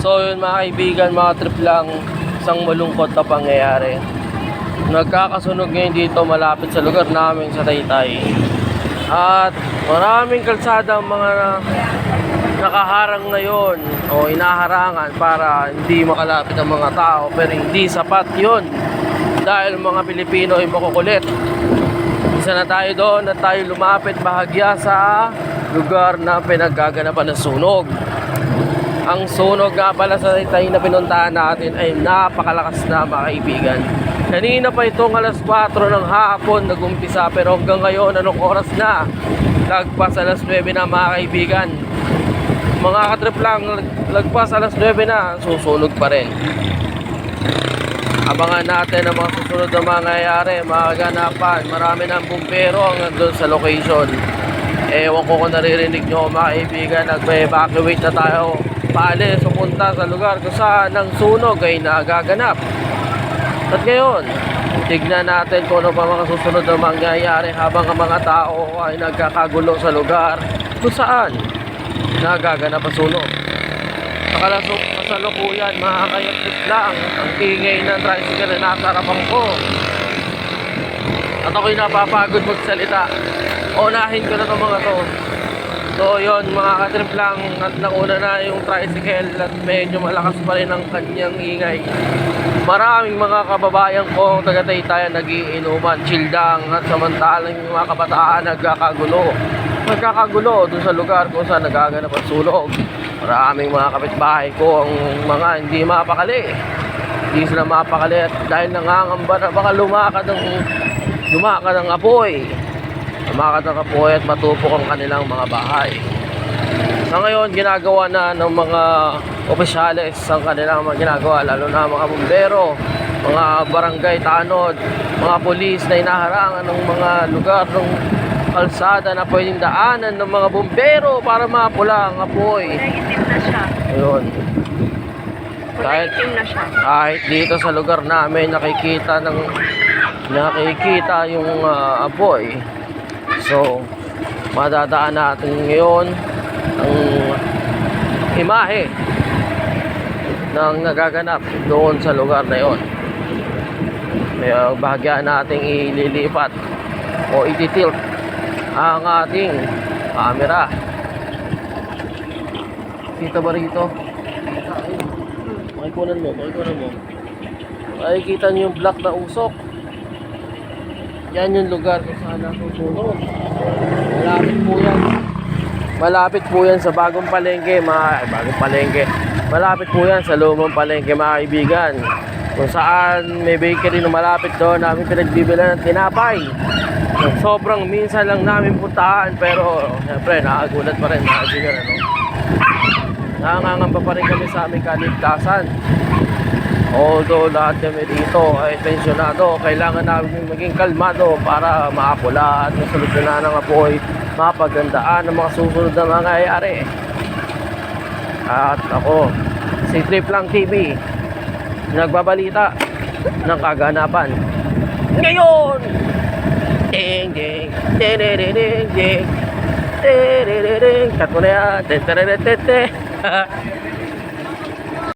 So yun mga kaibigan, mga trip lang, isang malungkot na pangyayari. Nagkakasunog ngayon dito malapit sa lugar namin sa Taytay. At maraming kalsada ang mga nakaharang ngayon o inaharangan para hindi makalapit ang mga tao. Pero hindi sapat yun dahil mga Pilipino ay makukulit. Isa na tayo doon at tayo lumapit bahagya sa lugar na pinaggaganapan ng sunog. Ang sunog nga pala sa Taytay na pinuntahan natin ay napakalakas na mga kaibigan. Kanina pa itong alas 4 ng hapon nag-umpisa pero hanggang ngayon anong oras na? Lagpas alas 9 na mga kaibigan. Mga katrip lang, lagpas alas 9 na, susunog pa rin. Abangan natin ang mga susunod na mangyayari, mga kaganapan. Marami ng bumbero ang nandun sa location. Ewan ko kung naririnig nyo mga kaibigan, nag-evacuate na tayo. Paalis, pupunta sa lugar kung saan ang sunog ay nagaganap. At ngayon, tignan natin kung ano pa mga susunod na mangyayari habang ang mga tao ay nagkakagulo sa lugar kung saan nagaganap ang sunog. Kasalukuyan, mga kayatid lang ang ingay ng tricycle na nasa harapan ko. At ako'y napapagod magsalita. Unahin ko na itong mga to. So yun mga katrip lang, at nauna na yung tricycle at medyo malakas pa rin ang kanyang ingay. Maraming mga kababayan ko ang taga-Taytay nagiinuman, childang, at samantalang yung mga kabataan nagkakagulo doon sa lugar kung saan nagaganap ang sunog. Maraming mga kapitbahay ko ang mga hindi mapakali. Hindi sila mapakali at dahil nangangamba na baka lumakad ang apoy. Lumakad ang apoy at matupok ang kanilang mga bahay. Sa ngayon, ginagawa na ng mga opisyales ang kanilang mga ginagawa, lalo na mga bumbero, mga barangay tanod, mga pulis na inaharangan ng mga lugar ng kalsada na pwedeng daanan ng mga bumbero para mapula ang apoy. Itim na siya. Ayun. Itim na siya. Kahit dito sa lugar namin nakikita yung apoy. So, madadaan natin ngayon ang imahe ng nagaganap doon sa lugar na yon. May bahagyan nating ililipat o ititilt ang ating camera. Kita ba rito? Makikunan mo. Makikita nyo yung black na usok. Yan yung lugar kung saan nasusunog. Malapit po yan sa bagong palengke, malapit po yan sa lumang palengke mga kaibigan, kung saan may bakery na malapit doon namin pinagbibilan ng tinapay. Sobrang minsan lang namin puntahan pero siyempre nakagulat pa rin mga kaibigan, Nangangamba pa rin kami sa aming kaligtasan. Although lahat kami dito ay pensyonado, kailangan namin maging kalmado para maapula at masolusyonan ng apoy, mapagandaan ang mga susunod na mangyayari. At ako, si Trip Lang TV, nagbabalita ng kaganapan ngayon. Ding ding ding ding ding ding ding ding ding. Cut mo na yan.